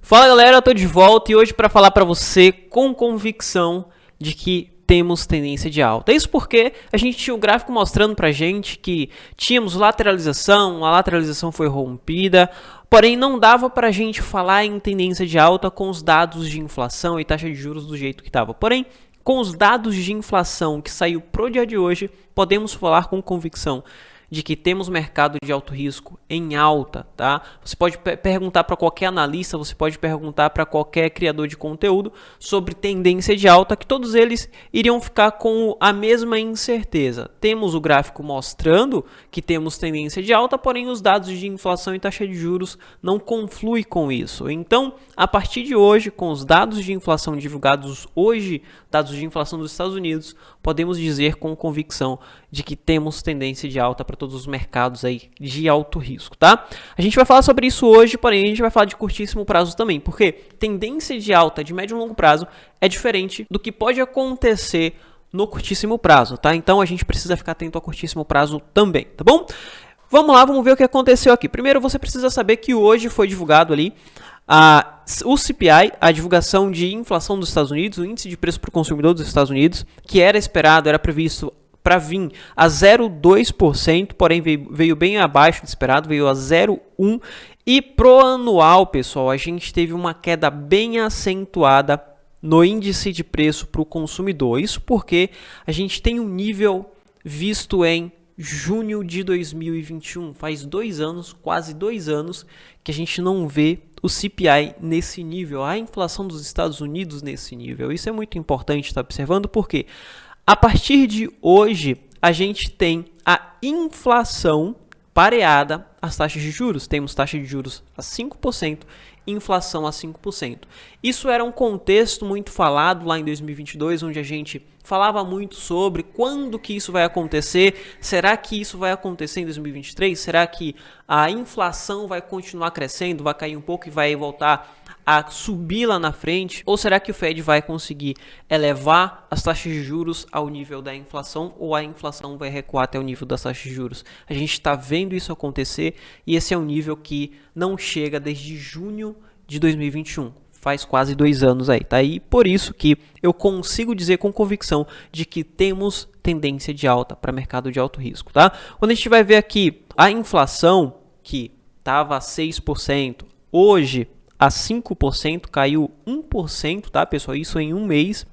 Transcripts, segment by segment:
Fala galera, eu tô de volta e hoje para falar para você com convicção de que temos tendência de alta. Isso porque a gente tinha um gráfico mostrando pra gente que tínhamos lateralização, a lateralização foi rompida, porém não dava pra gente falar em tendência de alta com os dados de inflação e taxa de juros do jeito que estava. Porém, com os dados de inflação que saiu pro dia de hoje, podemos falar com convicção de que temos mercado de alto risco em alta, tá? Você pode perguntar para qualquer analista, você pode perguntar para qualquer criador de conteúdo sobre tendência de alta, que todos eles iriam ficar com a mesma incerteza. Temos o gráfico mostrando que temos tendência de alta, porém os dados de inflação e taxa de juros não confluem com isso. Então, a partir de hoje, com os dados de inflação divulgados hoje, dados de inflação dos Estados Unidos, podemos dizer com convicção de que temos tendência de alta para todos os mercados aí de alto risco, tá? A gente vai falar sobre isso hoje, porém a gente vai falar de curtíssimo prazo também, porque tendência de alta de médio e longo prazo é diferente do que pode acontecer no curtíssimo prazo, tá? Então a gente precisa ficar atento ao curtíssimo prazo também, tá bom? Vamos lá, vamos ver o que aconteceu aqui. Primeiro você precisa saber que hoje foi divulgado ali o CPI, a divulgação de inflação dos Estados Unidos, o índice de preço para o consumidor dos Estados Unidos, que era esperado, era previsto para vir a 0,2%, porém veio bem abaixo do esperado, veio a 0,1%. E pro anual, pessoal, a gente teve uma queda bem acentuada no índice de preço para o consumidor. Isso porque a gente tem um nível visto em junho de 2021. Faz 2 anos, quase 2 anos, que a gente não vê o CPI nesse nível, a inflação dos Estados Unidos nesse nível. Isso é muito importante estar observando, porque a partir de hoje, a gente tem a inflação pareada às taxas de juros. Temos taxa de juros a 5%, inflação a 5%. Isso era um contexto muito falado lá em 2022, onde a gente falava muito sobre quando que isso vai acontecer. Será que isso vai acontecer em 2023? Será que a inflação vai continuar crescendo, vai cair um pouco e vai voltar a subir lá na frente? Ou será que o Fed vai conseguir elevar as taxas de juros ao nível da inflação, ou a inflação vai recuar até o nível das taxas de juros? A gente está vendo isso acontecer e esse é um nível que não chega desde junho de 2021. Faz quase 2 anos aí, tá? E por isso que eu consigo dizer com convicção de que temos tendência de alta para mercado de alto risco, tá? Quando a gente vai ver aqui a inflação, que estava a 6%, hoje a 5%, caiu 1%, tá, pessoal? Isso em um mês,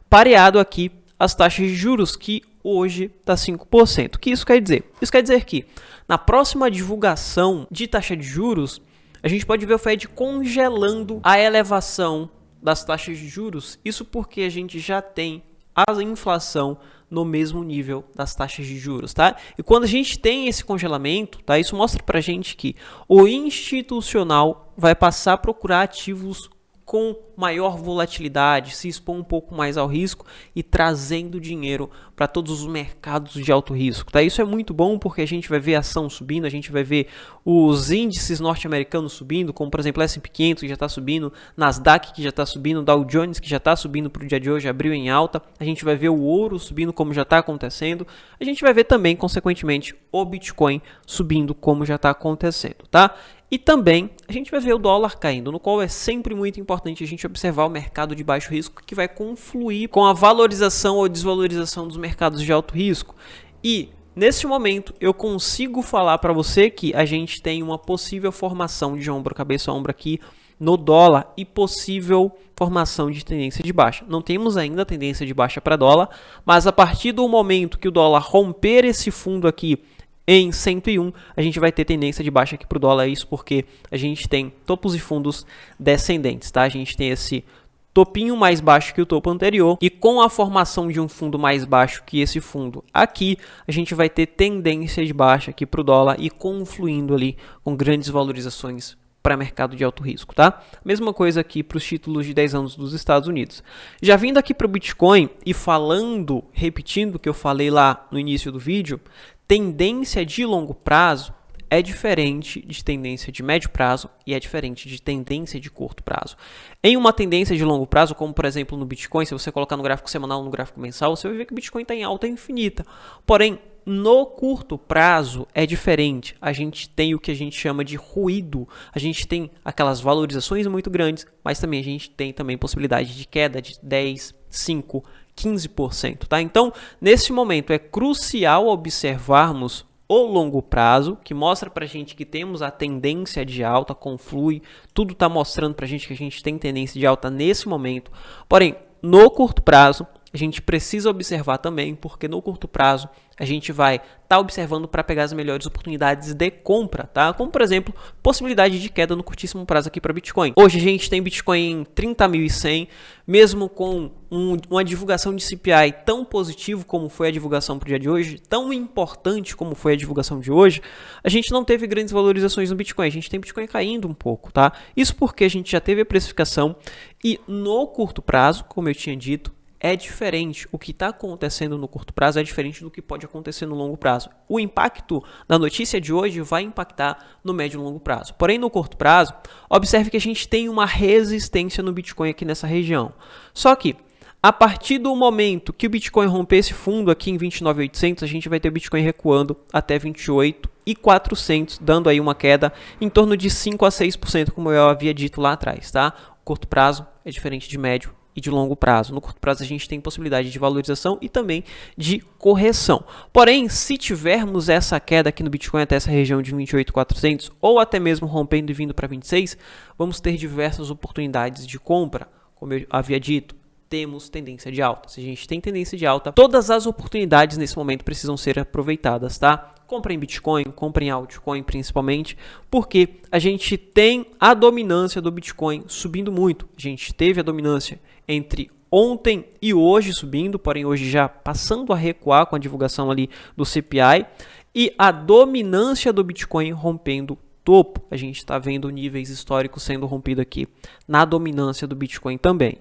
pareado aqui as taxas de juros, que hoje está 5%. O que isso quer dizer? Isso quer dizer que na próxima divulgação de taxa de juros, a gente pode ver o Fed congelando a elevação das taxas de juros. Isso porque a gente já tem a inflação no mesmo nível das taxas de juros, tá? E quando a gente tem esse congelamento, tá? Isso mostra pra gente que o institucional vai passar a procurar ativos com maior volatilidade, se expor um pouco mais ao risco e trazendo dinheiro para todos os mercados de alto risco, tá? Isso é muito bom porque a gente vai ver a ação subindo, a gente vai ver os índices norte-americanos subindo, como por exemplo o S&P 500 que já está subindo, Nasdaq que já está subindo, Dow Jones que já está subindo para o dia de hoje, abriu em alta, a gente vai ver o ouro subindo como já está acontecendo, a gente vai ver também, consequentemente, o Bitcoin subindo como já está acontecendo, tá? E também a gente vai ver o dólar caindo, no qual é sempre muito importante a gente observar o mercado de baixo risco, que vai confluir com a valorização ou desvalorização dos mercados de alto risco. E nesse momento eu consigo falar para você que a gente tem uma possível formação de ombro, cabeça a ombro aqui no dólar e possível formação de tendência de baixa. Não temos ainda tendência de baixa para dólar, mas a partir do momento que o dólar romper esse fundo aqui em 101, a gente vai ter tendência de baixa aqui para o dólar. Isso porque a gente tem topos e fundos descendentes, tá? A gente tem esse topinho mais baixo que o topo anterior, e com a formação de um fundo mais baixo que esse fundo aqui, a gente vai ter tendência de baixa aqui para o dólar e confluindo ali com grandes valorizações para mercado de alto risco, tá? Mesma coisa aqui para os títulos de 10 anos dos Estados Unidos. Já vindo aqui para o Bitcoin e falando, repetindo o que eu falei lá no início do vídeo, tendência de longo prazo é diferente de tendência de médio prazo e é diferente de tendência de curto prazo. Em uma tendência de longo prazo, como por exemplo no Bitcoin, se você colocar no gráfico semanal ou no gráfico mensal, você vai ver que o Bitcoin está em alta infinita. Porém, no curto prazo é diferente. A gente tem o que a gente chama de ruído. A gente tem aquelas valorizações muito grandes, mas também a gente tem também possibilidade de queda de 10, 5, 15%, tá? Então, nesse momento é crucial observarmos o longo prazo, que mostra pra gente que temos a tendência de alta, conflui, tudo está mostrando pra gente que a gente tem tendência de alta nesse momento. Porém, no curto prazo, a gente precisa observar também, porque no curto prazo a gente vai estar observando para pegar as melhores oportunidades de compra, tá? Como, por exemplo, possibilidade de queda no curtíssimo prazo aqui para Bitcoin. Hoje a gente tem Bitcoin em 30.100, mesmo com uma divulgação de CPI tão positivo como foi a divulgação para o dia de hoje, tão importante como foi a divulgação de hoje, a gente não teve grandes valorizações no Bitcoin. A gente tem Bitcoin caindo um pouco, tá? Isso porque a gente já teve a precificação e no curto prazo, como eu tinha dito, é diferente. O que está acontecendo no curto prazo é diferente do que pode acontecer no longo prazo. O impacto da notícia de hoje vai impactar no médio e longo prazo. Porém, no curto prazo, observe que a gente tem uma resistência no Bitcoin aqui nessa região. Só que, a partir do momento que o Bitcoin romper esse fundo aqui em 29.800, a gente vai ter o Bitcoin recuando até 28.400, dando aí uma queda em torno de 5 a 6%, como eu havia dito lá atrás, tá? O curto prazo é diferente de médio e de longo prazo. No curto prazo a gente tem possibilidade de valorização e também de correção. Porém, se tivermos essa queda aqui no Bitcoin até essa região de 28.400 ou até mesmo rompendo e vindo para 26, vamos ter diversas oportunidades de compra. Como eu havia dito, temos tendência de alta. Se a gente tem tendência de alta, todas as oportunidades nesse momento precisam ser aproveitadas, tá? Comprem Bitcoin, comprem altcoin principalmente, porque a gente tem a dominância do Bitcoin subindo muito. A gente teve a dominância entre ontem e hoje subindo, porém hoje já passando a recuar com a divulgação ali do CPI, e a dominância do Bitcoin rompendo topo. A gente está vendo níveis históricos sendo rompidos aqui na dominância do Bitcoin também.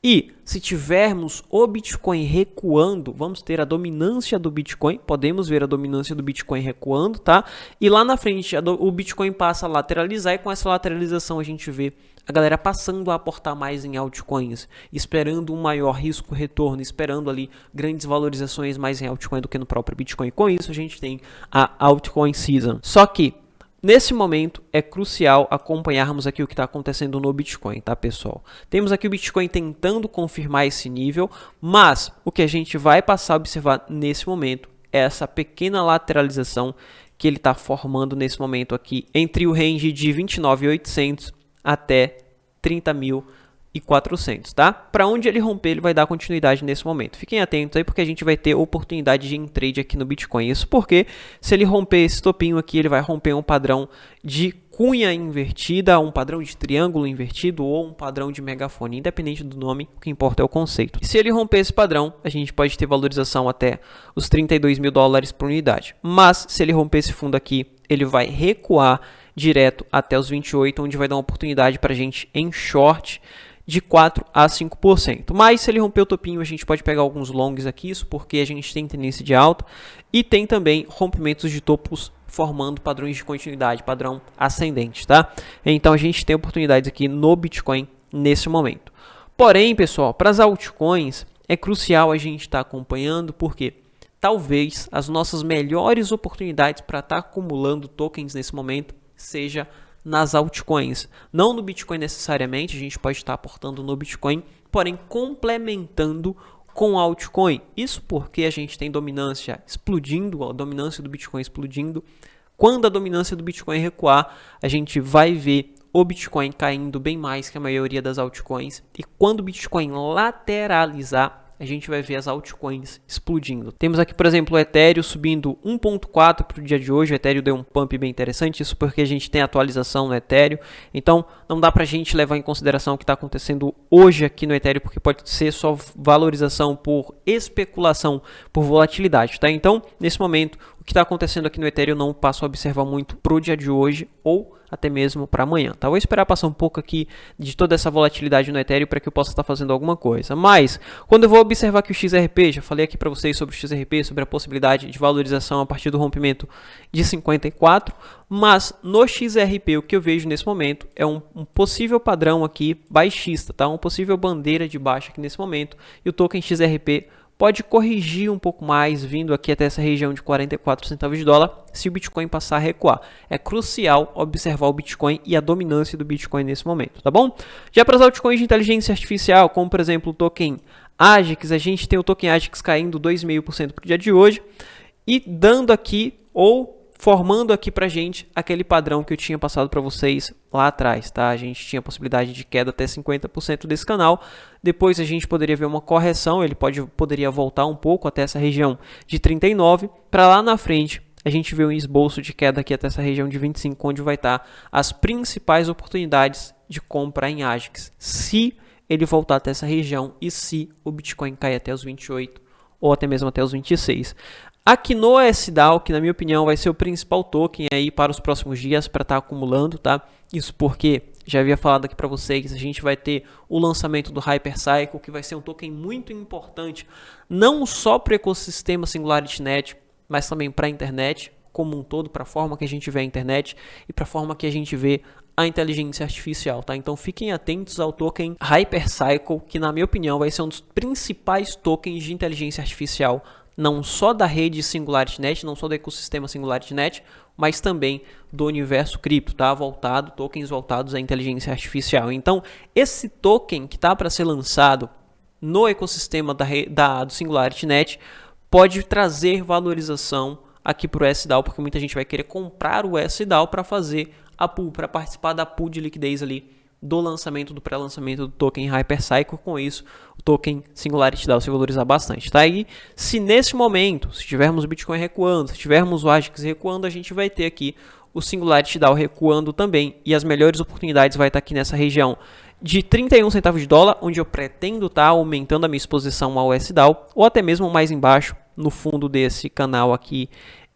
E se tivermos o Bitcoin recuando, vamos ter a dominância do Bitcoin, podemos ver a dominância do Bitcoin recuando, tá? E lá na frente o Bitcoin passa a lateralizar e com essa lateralização a gente vê a galera passando a aportar mais em altcoins, esperando um maior risco-retorno, esperando ali grandes valorizações mais em altcoin do que no próprio Bitcoin. Com isso a gente tem a altcoin season. Só que nesse momento é crucial acompanharmos aqui o que está acontecendo no Bitcoin, tá, pessoal? Temos aqui o Bitcoin tentando confirmar esse nível, mas o que a gente vai passar a observar nesse momento é essa pequena lateralização que ele está formando nesse momento aqui entre o range de 29.800 até 30.400, tá? Para onde ele romper, ele vai dar continuidade nesse momento. Fiquem atentos aí, porque a gente vai ter oportunidade de trade aqui no Bitcoin. Isso porque, se ele romper esse topinho aqui, ele vai romper um padrão de cunha invertida, um padrão de triângulo invertido ou um padrão de megafone. Independente do nome, o que importa é o conceito. E se ele romper esse padrão, a gente pode ter valorização até os 32 mil dólares por unidade. Mas, se ele romper esse fundo aqui, ele vai recuar direto até os 28, onde vai dar uma oportunidade para a gente em short de 4 a 5%. Mas se ele romper o topinho, a gente pode pegar alguns longs aqui, isso porque a gente tem tendência de alta e tem também rompimentos de topos formando padrões de continuidade, padrão ascendente, tá? Então a gente tem oportunidades aqui no Bitcoin nesse momento. Porém, pessoal, para as altcoins é crucial a gente estar acompanhando, porque talvez as nossas melhores oportunidades para estar acumulando tokens nesse momento seja nas altcoins. Não no Bitcoin necessariamente, a gente pode estar aportando no Bitcoin, porém complementando com altcoin. Isso porque a gente tem dominância explodindo, a dominância do Bitcoin explodindo. Quando a dominância do Bitcoin recuar, a gente vai ver o Bitcoin caindo bem mais que a maioria das altcoins. E quando o Bitcoin lateralizar, a gente vai ver as altcoins explodindo. Temos aqui, por exemplo, o Ethereum subindo 1.4 para o dia de hoje. O Ethereum deu um pump bem interessante, isso porque a gente tem atualização no Ethereum. Então, não dá para a gente levar em consideração o que está acontecendo hoje aqui no Ethereum, porque pode ser só valorização por especulação, por volatilidade, tá? Então, nesse momento, o que está acontecendo aqui no Ethereum não passo a observar muito para o dia de hoje ou até mesmo para amanhã, tá? Vou esperar passar um pouco aqui de toda essa volatilidade no Ethereum para que eu possa estar fazendo alguma coisa. Mas, quando eu vou observar aqui o XRP, já falei aqui para vocês sobre o XRP, sobre a possibilidade de valorização a partir do rompimento de 54, mas no XRP o que eu vejo nesse momento é um possível padrão aqui baixista, tá? Uma possível bandeira de baixa aqui nesse momento, e o token XRP pode corrigir um pouco mais, vindo aqui até essa região de 44 centavos de dólar, se o Bitcoin passar a recuar. É crucial observar o Bitcoin e a dominância do Bitcoin nesse momento, tá bom? Já para os altcoins de inteligência artificial, como por exemplo o token AGIX, a gente tem o token AGIX caindo 2,5% para o dia de hoje e dando aqui, ou formando aqui pra gente aquele padrão que eu tinha passado para vocês lá atrás, tá? A gente tinha possibilidade de queda até 50% desse canal. Depois a gente poderia ver uma correção, ele poderia voltar um pouco até essa região de 39, para lá na frente a gente vê um esboço de queda aqui até essa região de 25, onde vai estar as principais oportunidades de compra em AGIX, se ele voltar até essa região e se o Bitcoin cair até os 28 ou até mesmo até os 26. Aqui no SDAO, que na minha opinião vai ser o principal token aí para os próximos dias para estar acumulando, tá? Isso porque, já havia falado aqui para vocês, a gente vai ter o lançamento do Hypercycle, que vai ser um token muito importante, não só para o ecossistema SingularityNet, mas também para a internet como um todo, para a forma que a gente vê a internet e para a forma que a gente vê a inteligência artificial, tá? Então fiquem atentos ao token Hypercycle, que na minha opinião vai ser um dos principais tokens de inteligência artificial, não só da rede SingularityNet, não só do ecossistema SingularityNet, mas também do universo cripto, tá? Tokens voltados à inteligência artificial. Então, esse token que está para ser lançado no ecossistema do SingularityNet pode trazer valorização aqui para o SDAO, porque muita gente vai querer comprar o SDAO para fazer a pool, para participar da pool de liquidez ali do lançamento, do pré-lançamento do token Hypercycle. Com isso, o token Singularity DAO se valorizar bastante, tá? E se nesse momento, se tivermos o Bitcoin recuando, se tivermos o AGIX recuando, a gente vai ter aqui o Singularity DAO recuando também, e as melhores oportunidades vai estar aqui nessa região de 31 centavos de dólar, onde eu pretendo estar aumentando a minha exposição ao SDAO, ou até mesmo mais embaixo, no fundo desse canal aqui,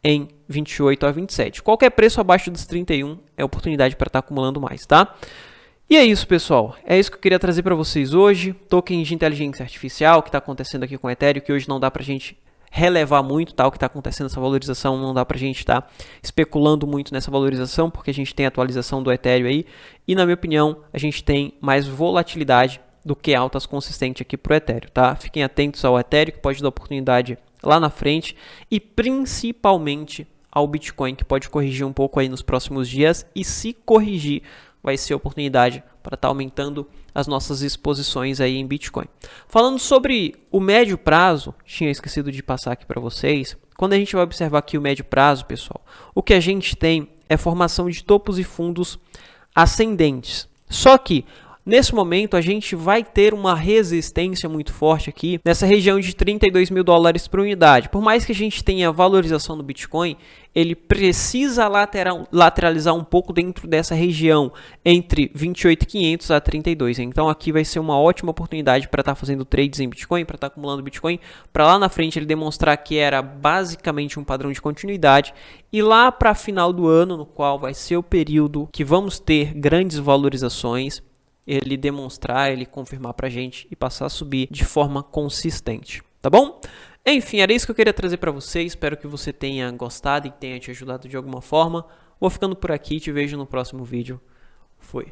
em 28 a 27. Qualquer preço abaixo dos 31 é oportunidade para estar acumulando mais, tá? E é isso, pessoal. É isso que eu queria trazer para vocês hoje. Tokens de inteligência artificial que está acontecendo aqui com o Ethereum, que hoje não dá para a gente relevar muito, tá? O que está acontecendo, essa valorização, não dá para a gente estar especulando muito nessa valorização, porque a gente tem a atualização do Ethereum aí. E, na minha opinião, a gente tem mais volatilidade do que altas consistentes aqui para o Ethereum, tá? Fiquem atentos ao Ethereum, que pode dar oportunidade lá na frente, e principalmente ao Bitcoin, que pode corrigir um pouco aí nos próximos dias, e se corrigir, vai ser oportunidade para estar aumentando as nossas exposições aí em Bitcoin. Falando sobre o médio prazo, tinha esquecido de passar aqui para vocês. Quando a gente vai observar aqui o médio prazo, pessoal, o que a gente tem é formação de topos e fundos ascendentes. Só que nesse momento a gente vai ter uma resistência muito forte aqui nessa região de 32 mil dólares por unidade. Por mais que a gente tenha valorização do Bitcoin, ele precisa lateralizar um pouco dentro dessa região entre 28.500 a 32. Então aqui vai ser uma ótima oportunidade para estar fazendo trades em Bitcoin, para estar acumulando Bitcoin, para lá na frente ele demonstrar que era basicamente um padrão de continuidade, e lá para final do ano, no qual vai ser o período que vamos ter grandes valorizações, ele demonstrar, ele confirmar pra gente e passar a subir de forma consistente, tá bom? Enfim, era isso que eu queria trazer para você. Espero que você tenha gostado e tenha te ajudado de alguma forma. Vou ficando por aqui, te vejo no próximo vídeo. Fui.